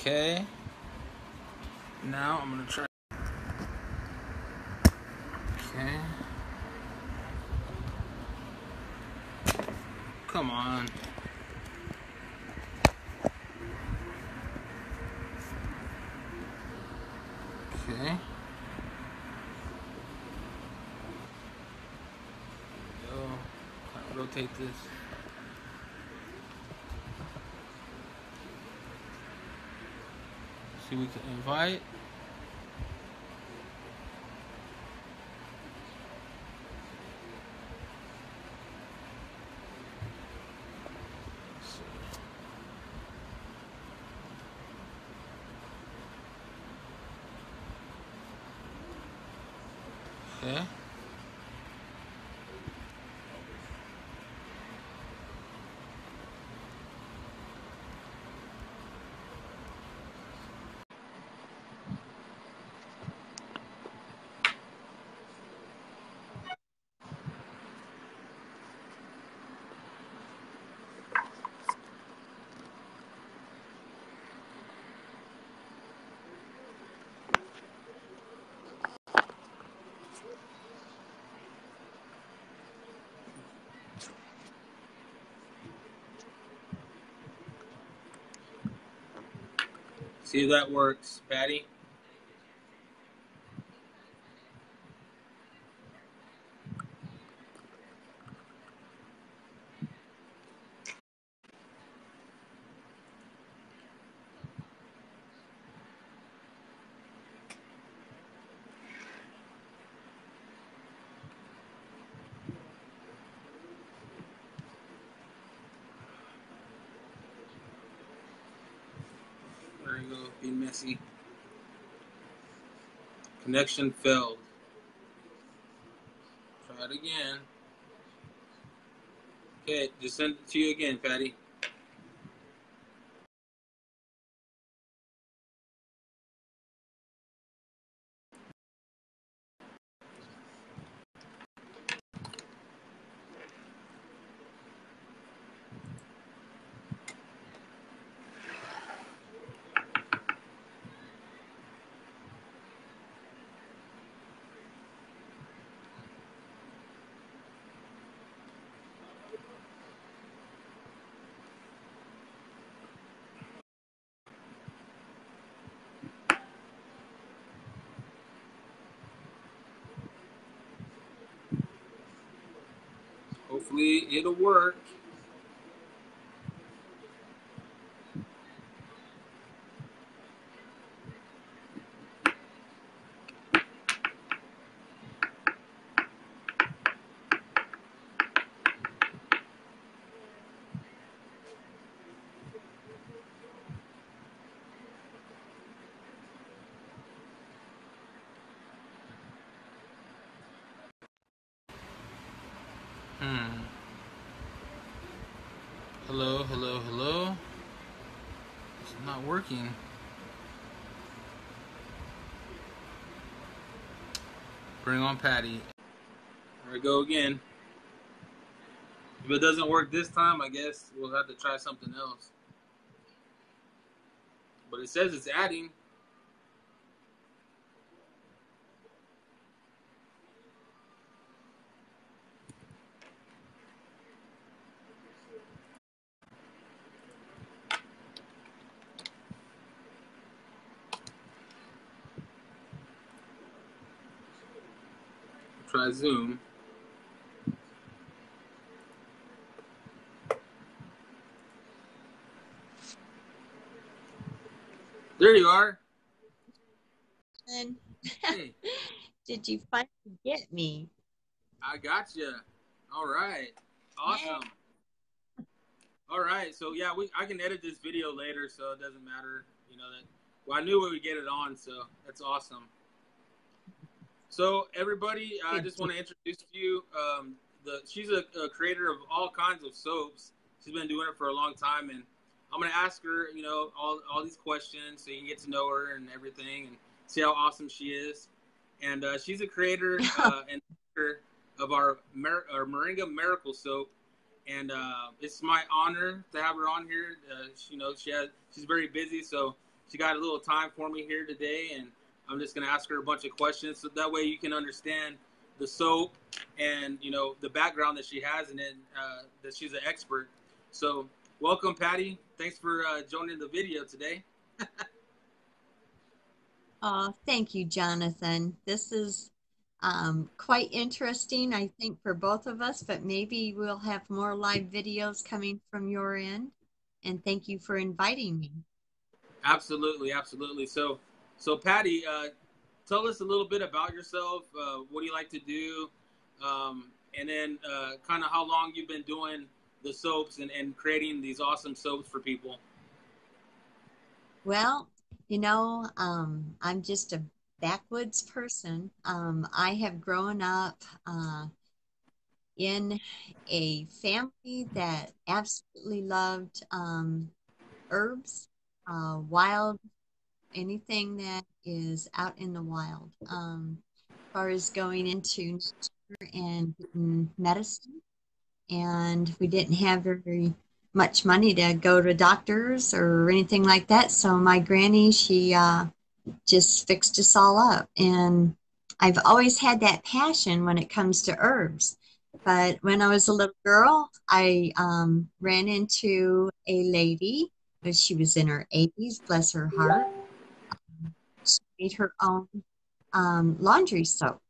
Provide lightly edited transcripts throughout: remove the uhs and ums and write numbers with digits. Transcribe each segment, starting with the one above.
Okay. Now I'm gonna try. Okay. Come on. Okay. Rotate this. See, we can invite. Okay. See if that works, Patty. There you go, be messy. Connection failed. Try it again. Okay, just send it to you again, Patty. Hopefully it'll work. Hello, hello, hello. It's not working. Bring on Patty. There we go again. If it doesn't work this time, I guess we'll have to try something else. But it says it's adding. Try Zoom. There you are. Hey. Did you finally get me? I got you. All right. Awesome. Yay. All right. So yeah, I can edit this video later, so it doesn't matter. You know that. Well, I knew we would get it on, so that's awesome. So everybody, I just want to introduce you. She's a creator of all kinds of soaps. She's been doing it for a long time, and I'm gonna ask her, you know, all these questions so you can get to know her and everything, and see how awesome she is. And she's a creator and of our Moringa Miracle Soap, and it's my honor to have her on here. She's very busy, so she got a little time for me here today, and I'm just gonna ask her a bunch of questions so that way you can understand the soap and the background that she has, and then that she's an expert. So welcome, Patty. Thanks for joining the video today. Thank you, Jonathan. This is quite interesting, I think, for both of us, but maybe we'll have more live videos coming from your end. And thank you for inviting me. Absolutely, absolutely. So Patty, tell us a little bit about yourself. What do you like to do? And then kind of how long you've been doing the soaps and creating these awesome soaps for people. Well, I'm just a backwoods person. I have grown up in a family that absolutely loved herbs, wild, anything that is out in the wild. As far as going into nature and getting medicine, and we didn't have very much money to go to doctors or anything like that. So my granny, she just fixed us all up. And I've always had that passion when it comes to herbs. But when I was a little girl, I ran into a lady, but she was in her 80s, bless her heart. She made her own laundry soap.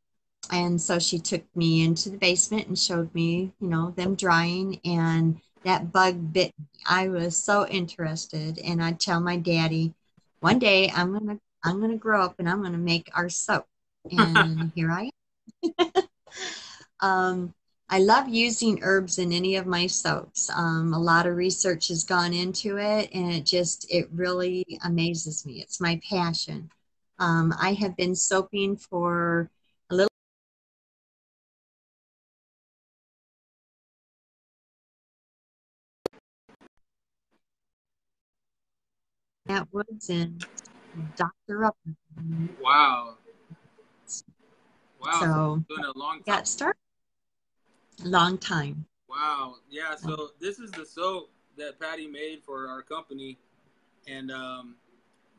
And so she took me into the basement and showed me, them drying, and that bug bit me. I was so interested, and I'd tell my daddy, one day I'm gonna grow up and I'm gonna make our soap. And here I am. I love using herbs in any of my soaps. A lot of research has gone into it, and it really amazes me. It's my passion. I have been soaping for a little at Woods and Dr. Up. Wow. Wow. So doing a long time. got started a long time. Wow. Yeah. So this is the soap that Patty made for our company. And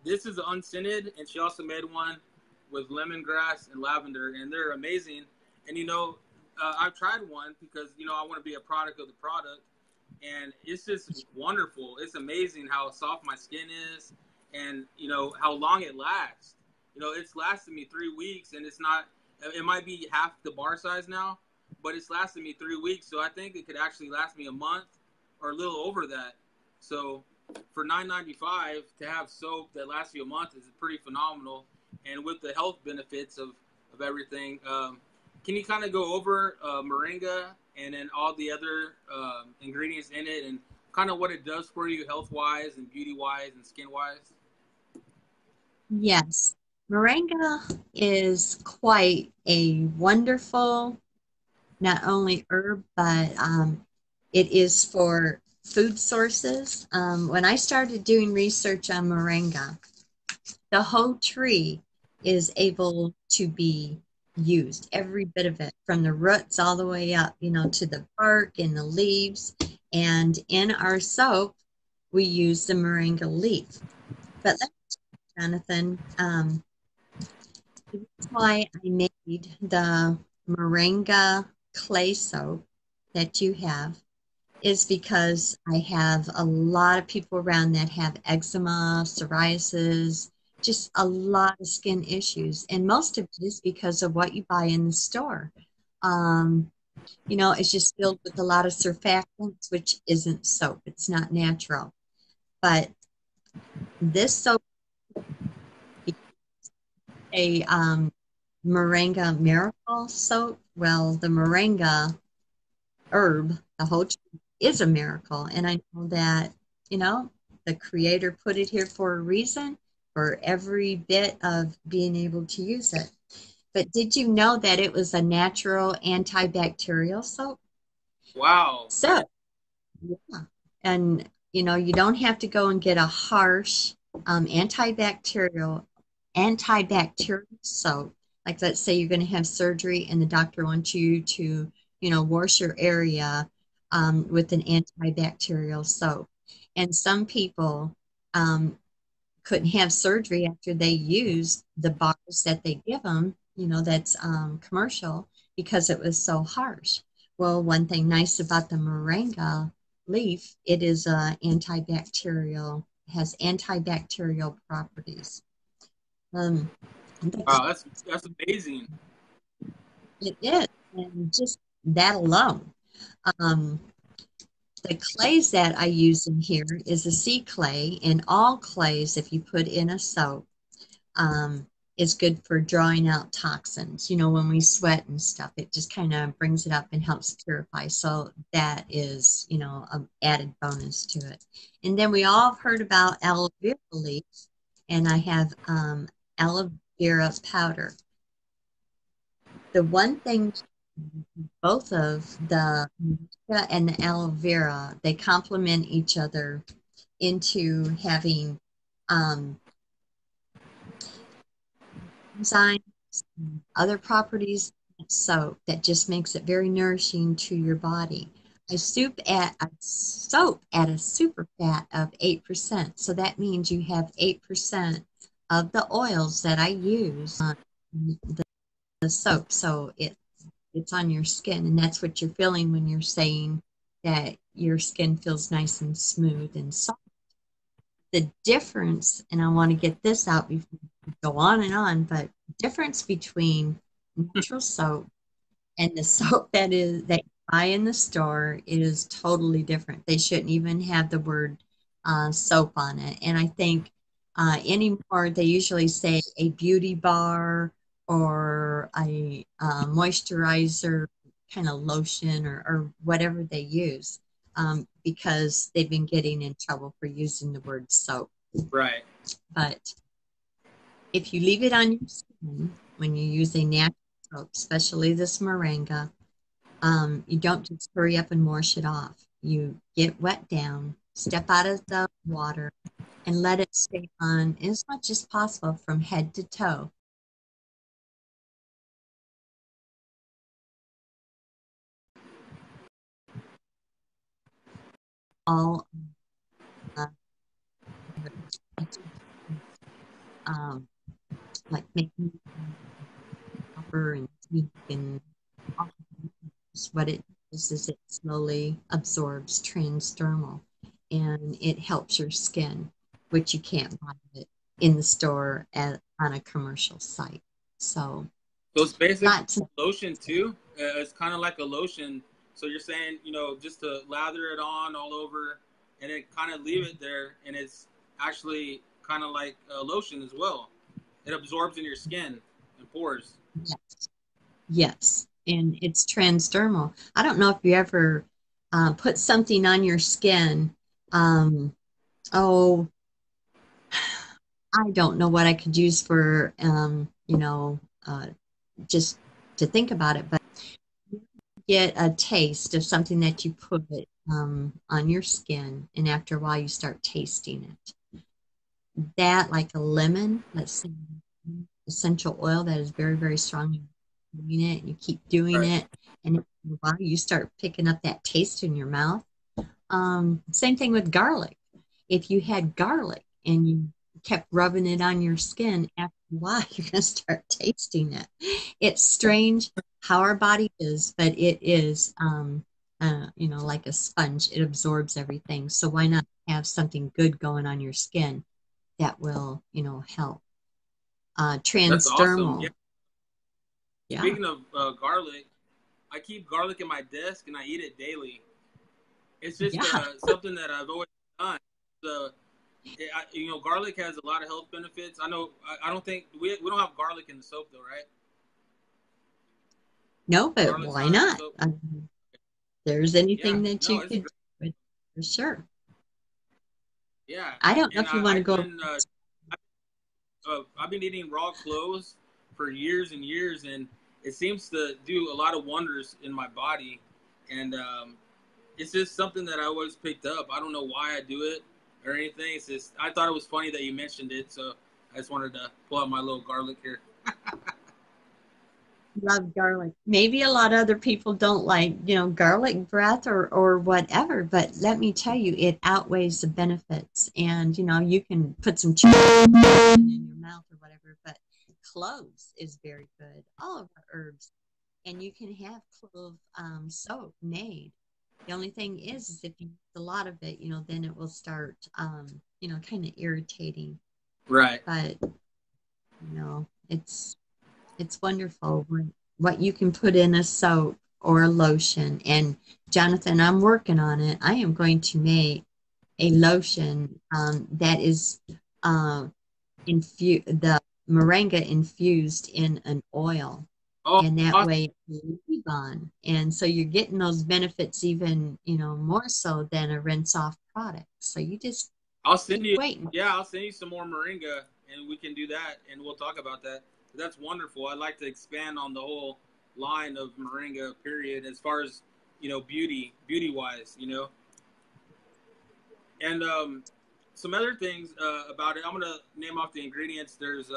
this is unscented. And she also made one with lemongrass and lavender. And they're amazing. And, I've tried one because, I want to be a product of the product. And it's just wonderful. It's amazing how soft my skin is and, how long it lasts. It's lasted me 3 weeks, and it might be half the bar size now, but it's lasted me 3 weeks. So I think it could actually last me a month or a little over that. So for $9.95 to have soap that lasts you a month is pretty phenomenal. And with the health benefits of everything, can you kind of go over Moringa and then all the other ingredients in it and kind of what it does for you health-wise and beauty-wise and skin-wise? Yes. Moringa is quite a wonderful, not only herb, but it is for food sources. When I started doing research on Moringa, the whole tree is able to be used, every bit of it, from the roots all the way up, to the bark and the leaves. And in our soap, we use the Moringa leaf. But Jonathan, that's why I made the Moringa clay soap that you have, is because I have a lot of people around that have eczema, psoriasis, just a lot of skin issues. And most of it is because of what you buy in the store. It's just filled with a lot of surfactants, which isn't soap. It's not natural. But this soap, a Moringa miracle soap. Well, the Moringa herb, the whole tree, is a miracle. And I know that, the creator put it here for a reason, for every bit of being able to use it. But did you know that it was a natural antibacterial soap? Wow. So, yeah. And, you don't have to go and get a harsh antibacterial soap. Like, let's say you're going to have surgery and the doctor wants you to, wash your area with an antibacterial soap. And some people couldn't have surgery after they used the bars that they give them, that's commercial, because it was so harsh. Well, one thing nice about the moringa leaf, it is antibacterial, has antibacterial properties. Um, Wow, that's amazing. it is, and just that alone. Um, the clays that I use in here is a sea clay, and all clays, if you put in a soap, um, is good for drawing out toxins. When we sweat and stuff, it just kind of brings it up and helps purify. So that is, an added bonus to it. And then we all have heard about aloe vera leaves, and I have aloe vera powder. The one thing, both of the moringa and the aloe vera, they complement each other into having enzymes and other properties of soap that just makes it very nourishing to your body. I soap at a super fat of 8%. So that means you have 8% of the oils that I use on the soap. So it's on your skin, and that's what you're feeling when you're saying that your skin feels nice and smooth and soft. The difference, and I want to get this out before we go on and on, but the difference between natural soap and the soap that you buy in the store is totally different. They shouldn't even have the word soap on it. And I think anymore they usually say a beauty bar or a moisturizer kind of lotion or whatever they use, because they've been getting in trouble for using the word soap. Right. But if you leave it on your skin when you use a natural soap, especially this moringa, you don't just hurry up and wash it off. You get wet down, step out of the water, and let it stay on as much as possible from head to toe. All um, like making proper and deep and what it does is it slowly absorbs transdermal, and it helps your skin, which you can't buy it in the store on a commercial site. So it's basically to, lotion too. It's kind of like a lotion. So you're saying, just to lather it on all over and then kind of leave it there, and it's actually kind of like a lotion as well. It absorbs in your skin and pores. yes, yes, and it's transdermal. I don't know if you ever put something on your skin. Oh, I don't know what I could use for, just to think about it, but you get a taste of something that you put on your skin, and after a while you start tasting it. That, like a lemon, let's say essential oil that is very, very strong, doing it, and you keep doing Right. it, and after a while you start picking up that taste in your mouth. Same thing with garlic. If you had garlic and you kept rubbing it on your skin, after a while you're going to start tasting it. It's strange how our body is, but it is, like a sponge. It absorbs everything. So why not have something good going on your skin that will, help? That's awesome. Yeah. Transdermal. Yeah. Speaking of garlic, I keep garlic in my desk and I eat it daily. It's just Yeah. something that I've always done. Garlic has a lot of health benefits. I know. I don't think we don't have garlic in the soap though, right? No, but Garlic's why not in the not? soap. There's Yeah. anything that No, you it's could great. do with, for sure. Yeah, I don't know and if you want to I've go. been I've been eating raw cloves for years and years, and it seems to do a lot of wonders in my body. And it's just something that I always picked up. I don't know why I do it or anything. It's just I thought it was funny that you mentioned it, so I just wanted to pull out my little garlic here. love garlic. Maybe a lot of other people don't like, garlic breath or whatever, but let me tell you, it outweighs the benefits. And, you can put some chili in your mouth or whatever, but cloves is very good. All of our herbs. And you can have clove soap made. The only thing is if you use a lot of it, then it will start, kind of irritating. Right. But, it's wonderful what you can put in a soap or a lotion. And Jonathan, I'm working on it. I am going to make a lotion that is the moringa infused in an oil. Oh, And that awesome. way it's leave on. And so you're getting those benefits even, more so than a rinse off product. So you just I'll send keep you. waiting. Yeah, I'll send you some more moringa, and we can do that, and we'll talk about that. That's wonderful. I'd like to expand on the whole line of moringa. Period. As far as beauty wise, and some other things about it. I'm gonna name off the ingredients. There's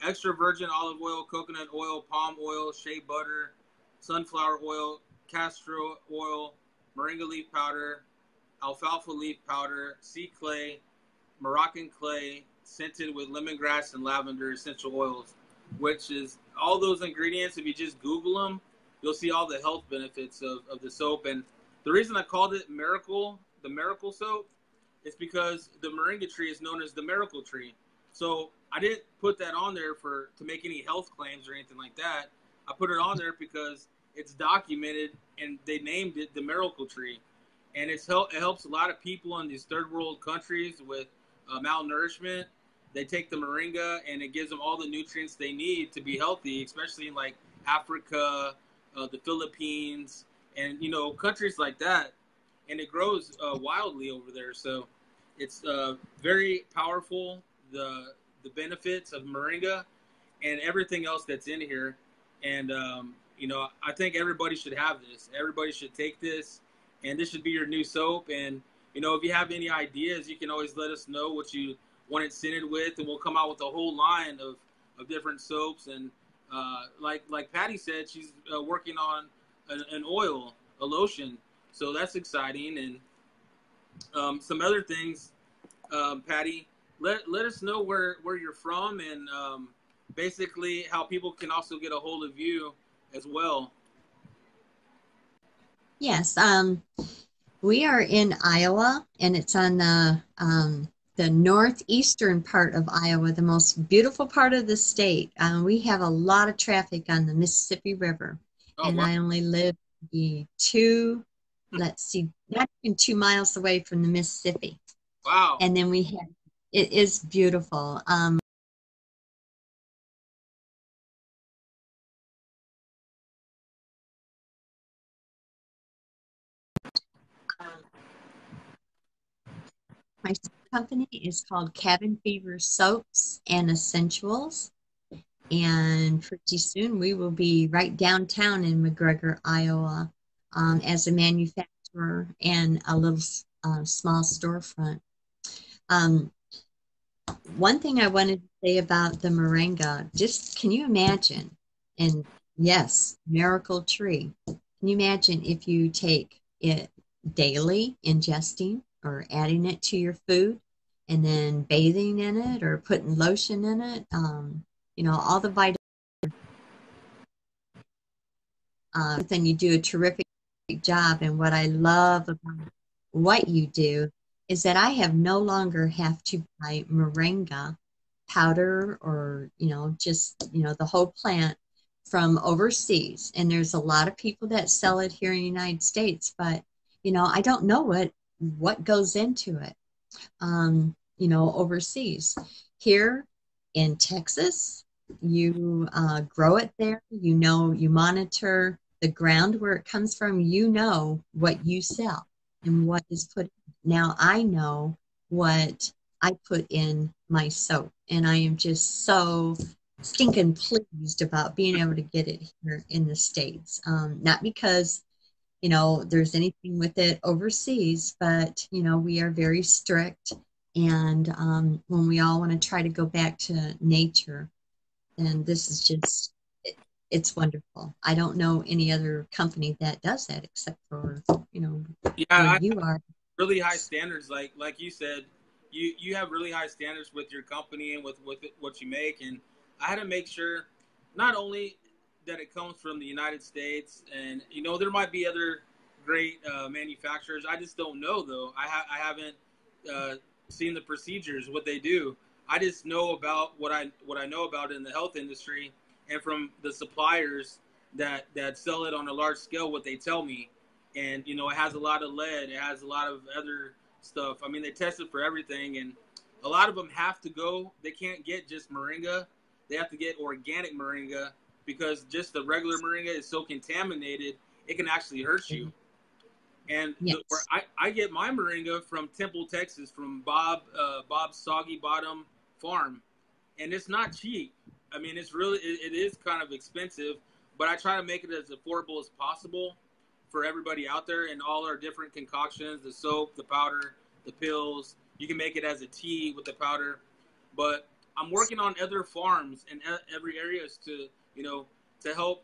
extra virgin olive oil, coconut oil, palm oil, shea butter, sunflower oil, castor oil, moringa leaf powder, alfalfa leaf powder, sea clay, Moroccan clay, scented with lemongrass and lavender essential oils, which is all those ingredients. If you just Google them, you'll see all the health benefits of the soap. And the reason I called it the miracle soap, is because the moringa tree is known as the miracle tree. So I didn't put that on there to make any health claims or anything like that. I put it on there because it's documented, and they named it the miracle tree. And it helps a lot of people in these third world countries with malnourishment. They take the moringa, and it gives them all the nutrients they need to be healthy, especially in like Africa, the Philippines, and countries like that. And it grows wildly over there. So it's very powerful. The benefits of moringa and everything else that's in here. And I think everybody should have this. Everybody should take this, and this should be your new soap. And if you have any ideas, you can always let us know what you want it scented with, and we'll come out with a whole line of different soaps. And like Patty said, she's working on an oil, a lotion. So that's exciting. And some other things, Patty, let us know where you're from, and basically how people can also get a hold of you as well. Yes, we are in Iowa, and it's on the northeastern part of Iowa, the most beautiful part of the state. We have a lot of traffic on the Mississippi River, Oh, and wow. I only live let's see, not even 2 miles away from the Mississippi. Wow. And then it is beautiful. My company is called Cabin Fever Soaps and Essentials. And pretty soon we will be right downtown in McGregor, Iowa, as a manufacturer and a little small storefront. Um, One thing I wanted to say about the moringa, just can you imagine? And yes, miracle tree. Can you imagine if you take it daily, ingesting or adding it to your food, and then bathing in it or putting lotion in it? All the vitamins. Then you do a terrific job. And what I love about what you do is that I have no longer have to buy moringa powder or, just, the whole plant from overseas. And there's a lot of people that sell it here in the United States, but, I don't know what goes into it, overseas. Here in Texas, you grow it there, you monitor the ground where it comes from, what you sell and what is put. Now I know what I put in my soap, and I am just so stinking pleased about being able to get it here in the States. Not because, there's anything with it overseas, but, we are very strict. And when we all want to try to go back to nature, and this is just it's wonderful. I don't know any other company that does that except for, Yeah, where I you are. really high standards. Like you said, you have really high standards with your company and with what you make. And I had to make sure not only that it comes from the United States, and there might be other great manufacturers. I just don't know though. I haven't uh, seen the procedures, what they do. I just know about what I know about in the health industry, and from the suppliers that sell it on a large scale, what they tell me. And it has a lot of lead, it has a lot of other stuff. I mean, they test it for everything, and a lot of them have to go, they can't get just moringa, they have to get organic moringa, because just the regular moringa is so contaminated it can actually hurt you. And where Yes. I get my moringa from Temple, Texas, from Bob's Soggy Bottom Farm, and it's not cheap. I mean, it is kind of expensive, but I try to make it as affordable as possible for everybody out there, and all our different concoctions, the soap, the powder, the pills. You can make it as a tea with the powder. But I'm working on other farms in every areas to help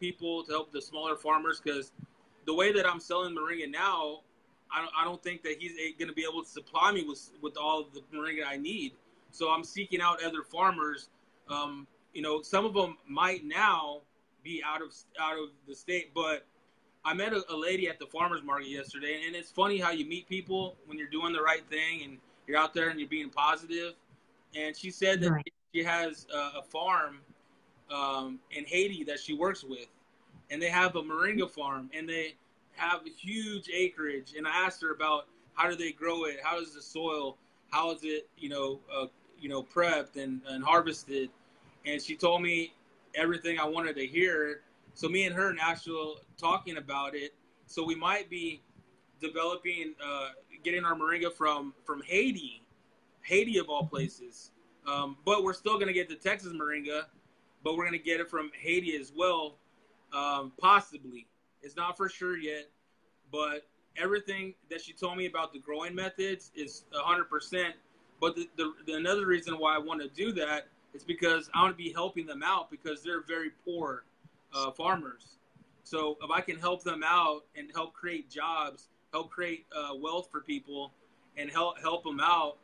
people, to help the smaller farmers, because the way that I'm selling moringa now, I don't think that he's going to be able to supply me with all of the moringa I need. So I'm seeking out other farmers. Some of them might now be out of the state, but I met a lady at the farmers market yesterday, and it's funny how you meet people when you're doing the right thing and you're out there and you're being positive. And she said that Right. she has a farm in Haiti that she works with, and they have a moringa farm, and they have a huge acreage. And I asked her about how do they grow it, how is the soil, how is it prepped and harvested, and she told me everything I wanted to hear. So me and her actually talking about it. So we might be developing, getting our moringa from Haiti, Haiti of all places. But we're still gonna get the Texas moringa, but we're gonna get it from Haiti as well, possibly. It's not for sure yet, but everything that she told me about the growing methods is 100%. But the another reason why I want to do that is because I want to be helping them out, because they're very poor farmers. So if I can help them out and help create jobs, help create wealth for people, and help them out,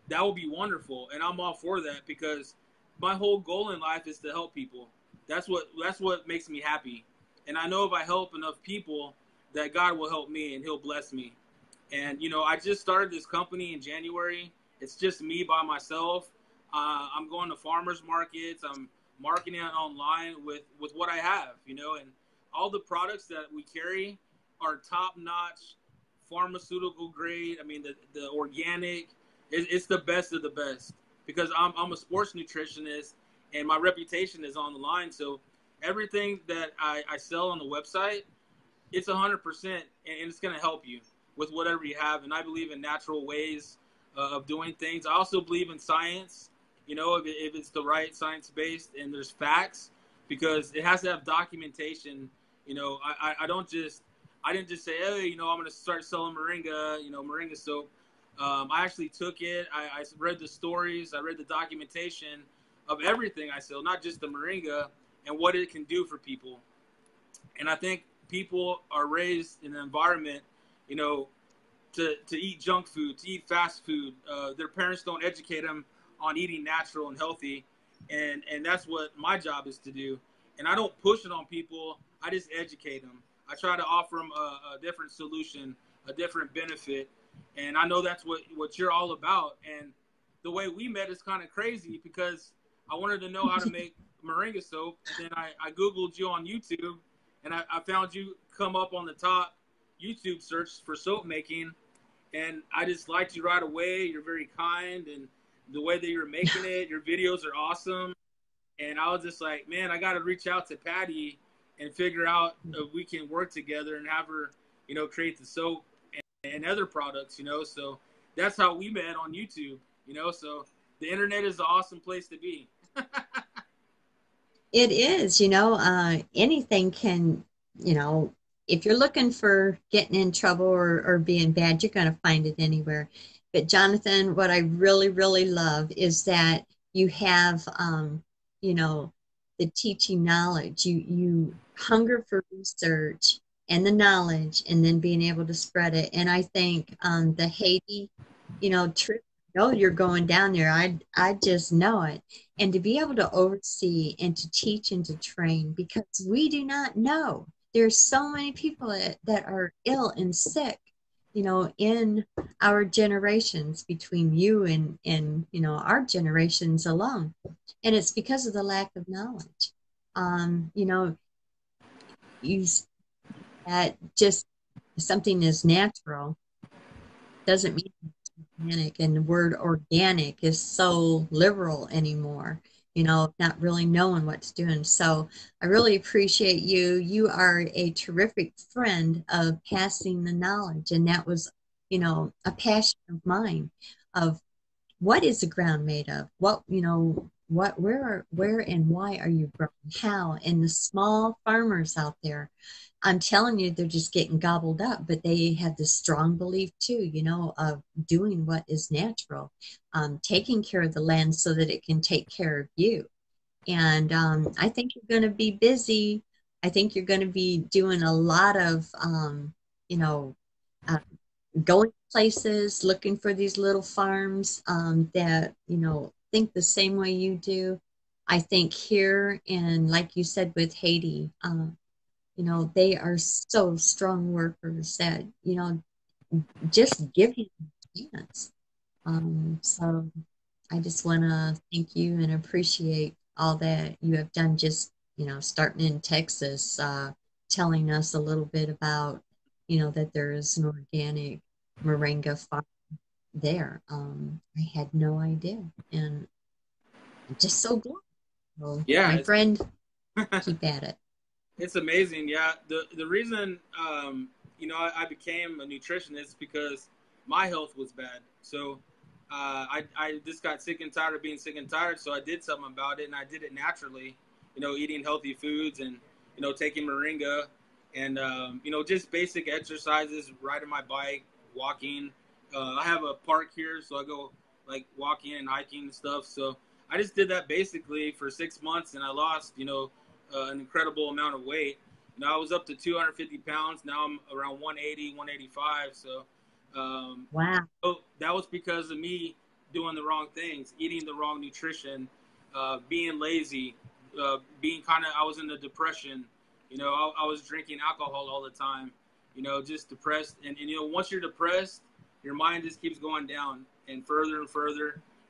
that would be wonderful. And I'm all for that, because my whole goal in life is to help people. That's what makes me happy. And I know if I help enough people, that God will help me and He'll bless me. And I just started this company in January. It's just me by myself. I'm going to farmers markets. I'm marketing it online with what I have, and all the products that we carry are top notch, pharmaceutical grade. I mean, the organic, it's the best of the best, because I'm a sports nutritionist, and my reputation is on the line. So everything that I sell on the website, it's 100%, and it's going to help you with whatever you have. And I believe in natural ways of doing things. I also believe in science, if it's the right science based and there's facts, because it has to have documentation. I didn't just say, hey, I'm going to start selling moringa, moringa soap. I actually took it. I read the stories. I read the documentation of everything I sell, not just the moringa, and what it can do for people. And I think people are raised in an environment, to eat junk food, to eat fast food. Their parents don't educate them on eating natural and healthy, and that's what my job is to do. And I don't push it on people. I just educate them. I try to offer them a different solution, a different benefit, and I know that's what you're all about. And the way we met is kind of crazy, because I wanted to know how to make moringa soap, and then I Googled you on YouTube, and I found you come up on the top YouTube search for soap making, and I just liked you right away. You're very kind, and the way that you're making it, your videos are awesome. And I was just like, man, I got to reach out to Patty and figure out if we can work together and have her, create the soap and other products, So that's how we met on YouTube, So the internet is an awesome place to be. It is, anything can, you know, if you're looking for getting in trouble or being bad, you're going to find it anywhere. But Jonathan, what I really, really love is that you have, you know, the teaching knowledge. You hunger for research and the knowledge, and then being able to spread it. And I think the Haiti, trip. Oh, you're going down there. I just know it. And to be able to oversee and to teach and to train, because we do not know. There's so many people that are ill and sick, in our generations, between you and our generations alone. And it's because of the lack of knowledge. You that just something is natural doesn't mean it's organic. And the word organic is so liberal anymore, not really knowing what to do. And so I really appreciate you. You are a terrific friend of passing the knowledge. And that was, a passion of mine, of what is the ground made of? Where and why are you growing? How? And the small farmers out there, I'm telling you, they're just getting gobbled up, but they have this strong belief too, of doing what is natural, taking care of the land so that it can take care of you. And I think you're going to be busy. I think you're going to be doing a lot of, you know, uh, going places, looking for these little farms that, think the same way you do. I think here, and like you said with Haiti, they are so strong workers that, just give you a chance. So I just want to thank you and appreciate all that you have done, just, starting in Texas, telling us a little bit about, that there is an organic Moringa farm there. I had no idea. And I'm just so glad. So, Yeah, my friend, keep at it. it's amazing. Yeah, the reason I became a nutritionist because my health was bad. So I just got sick and tired of being sick and tired. So I did something about it, and I did it naturally. Eating healthy foods and taking moringa and just basic exercises, riding my bike, walking. I have a park here, so I go like walking and hiking and stuff. So I just did that basically for 6 months, and I lost an incredible amount of weight. I was up to 250 pounds. Now I'm around 180, 185. So Wow. so that was because of me doing the wrong things, eating the wrong nutrition, being lazy, being I was in a depression. I was drinking alcohol all the time. Just depressed. And once you're depressed, your mind just keeps going down and further,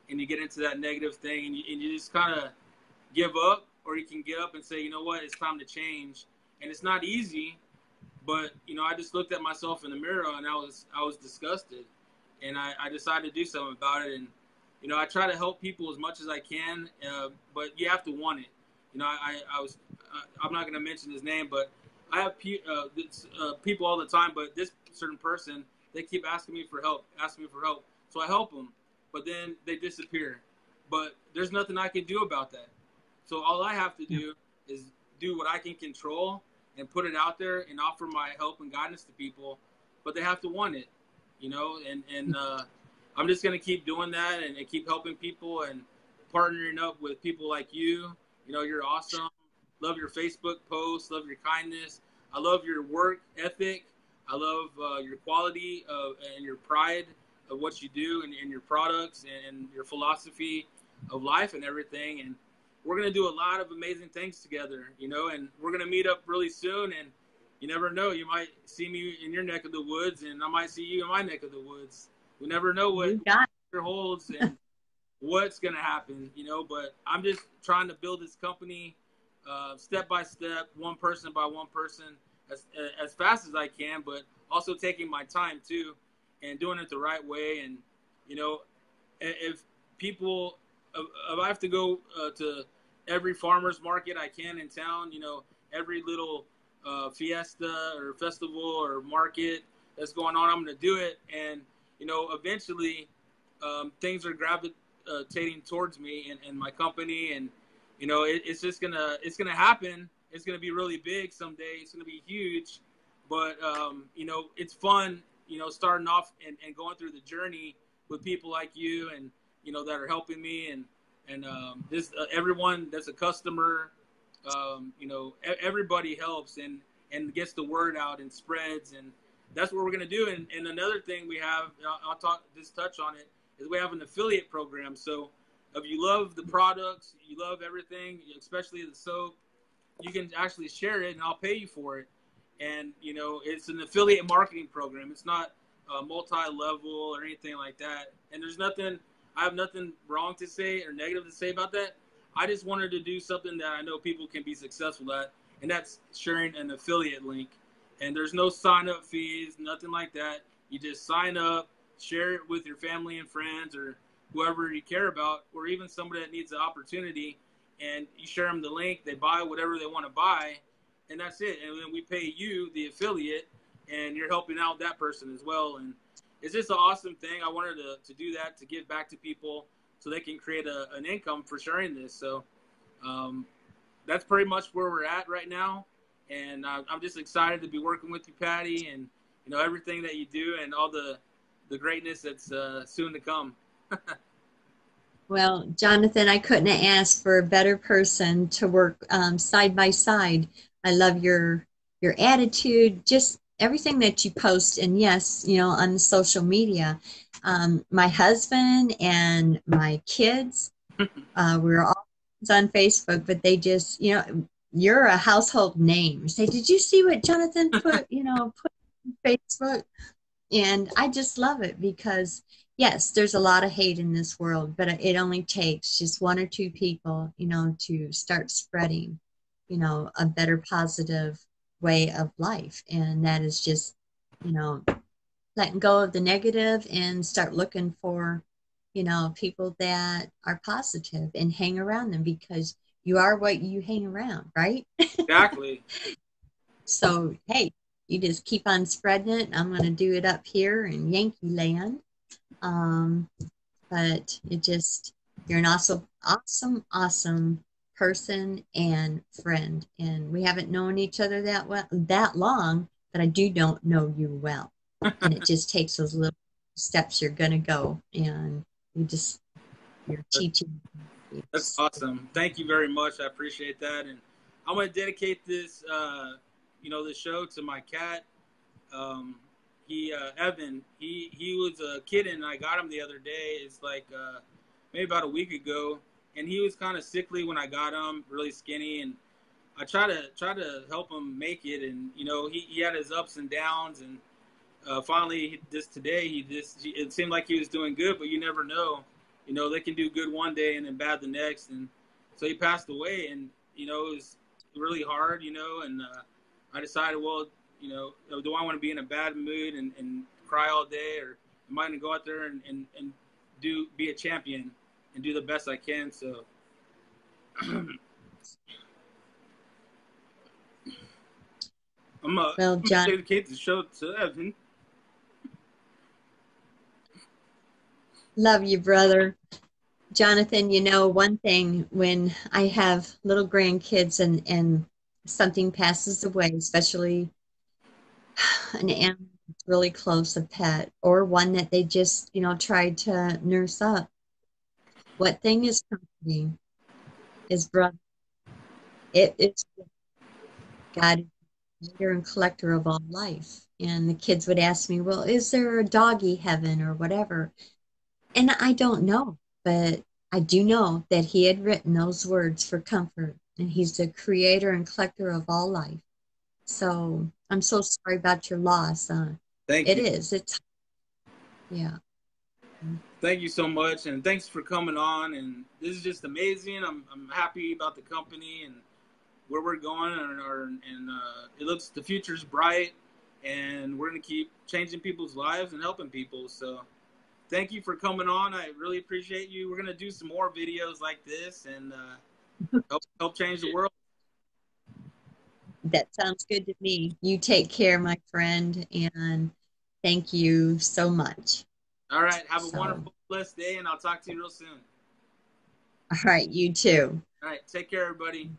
and you get into that negative thing, and you just kind of give up, or you can get up and say, you know what, it's time to change. And it's not easy, but I just looked at myself in the mirror, and I was disgusted, and I decided to do something about it. And I try to help people as much as I can, but you have to want it. I'm not going to mention his name, but I have people all the time, but this certain person, they keep asking me for help. So I help them, but then they disappear. But there's nothing I can do about that. So all I have to do is do what I can control and put it out there and offer my help and guidance to people, but they have to want it, and I'm just going to keep doing that and keep helping people and partnering up with people like you. You're awesome. Love your Facebook posts. Love your kindness. I love your work ethic. I love your quality and your pride of what you do and your products and your philosophy of life and everything. And we're going to do a lot of amazing things together, and we're going to meet up really soon. And you never know, you might see me in your neck of the woods, and I might see you in my neck of the woods. We never know what future holds and what's going to happen, but I'm just trying to build this company step by step, one person by one person, as fast as I can, but also taking my time too and doing it the right way. And, if people, if I have to go to every farmer's market I can in town, every little fiesta or festival or market that's going on, I'm going to do it. And, eventually things are gravitating towards me and my company. And, it's just it's going to happen. It's going to be really big someday. It's going to be huge. But, it's fun, starting off and going through the journey with people like you and, that are helping me and just everyone that's a customer, you know, everybody helps and gets the word out and spreads, and that's what we're gonna do. And another thing we have, I'll touch on it, is we have an affiliate program. So if you love the products, you love everything, especially the soap, you can actually share it, and I'll pay you for it. And you know, it's an affiliate marketing program. It's not multi-level or anything like that. And I have nothing wrong to say or negative to say about that. I just wanted to do something that I know people can be successful at, and that's sharing an affiliate link. And there's no sign-up fees, nothing like that. You just sign up, share it with your family and friends or whoever you care about, or even somebody that needs the opportunity, and you share them the link. They buy whatever they want to buy, and that's it. And then we pay you, the affiliate, and you're helping out that person as well. And it's just an awesome thing. I wanted to do that, to give back to people so they can create an income for sharing this. So that's pretty much where we're at right now. And I'm just excited to be working with you, Patty, and you know, everything that you do and all the greatness that's soon to come. Well, Jonathan, I couldn't have asked for a better person to work side by side. I love your attitude, just everything that you post, and yes, you know, on the social media. My husband and my kids, we're all on Facebook, but they just, you know, you're a household name. Say, did you see what Jonathan put, you know, put on Facebook? And I just love it because, yes, there's a lot of hate in this world, but it only takes just one or two people, you know, to start spreading, you know, a better positive way of life. And that is just, you know, letting go of the negative and start looking for, you know, people that are positive and hang around them, because you are what you hang around, right? Exactly. So, hey, you just keep on spreading it. I'm going to do it up here in Yankee land. But it just, you're an awesome person and friend. And we haven't known each other that long, but I don't know you well. And it just takes those little steps you're going to go. And you're teaching. That's awesome. Thank you very much. I appreciate that. And I'm going to dedicate this, you know, the show to my cat. Evan, he was a kitten, and I got him the other day. It's like maybe about a week ago, and he was kind of sickly when I got him, really skinny, and I try to help him make it. And you know, he had his ups and downs, and finally it seemed like he was doing good, but you never know. You know, they can do good one day and then bad the next, and so he passed away. And you know, it was really hard, you know, and I decided, well, you know, do I want to be in a bad mood and cry all day, or am I going to go out there and be a champion and do the best I can? So I'm Well, John, dedicate the show to Evan. love you, brother. Jonathan, you know, one thing, when I have little grandkids and something passes away, especially an animal that's really close, a pet, or one that they just, you know, tried to nurse up, what thing is comforting is, brother, it's God, is creator and collector of all life. And the kids would ask me, well, is there a doggy heaven or whatever? And I don't know, but I do know that he had written those words for comfort, and he's the creator and collector of all life. So I'm so sorry about your loss. Thank It you. is. It's, yeah. Thank you so much, and thanks for coming on. And this is just amazing. I'm happy about the company and where we're going, and it looks, the future's bright, and we're gonna keep changing people's lives and helping people. So thank you for coming on. I really appreciate you. We're gonna do some more videos like this and help change the world. That sounds good to me. You take care, my friend, and thank you so much. All right, have a wonderful, blessed day, and I'll talk to you real soon. All right, you too. All right, take care, everybody.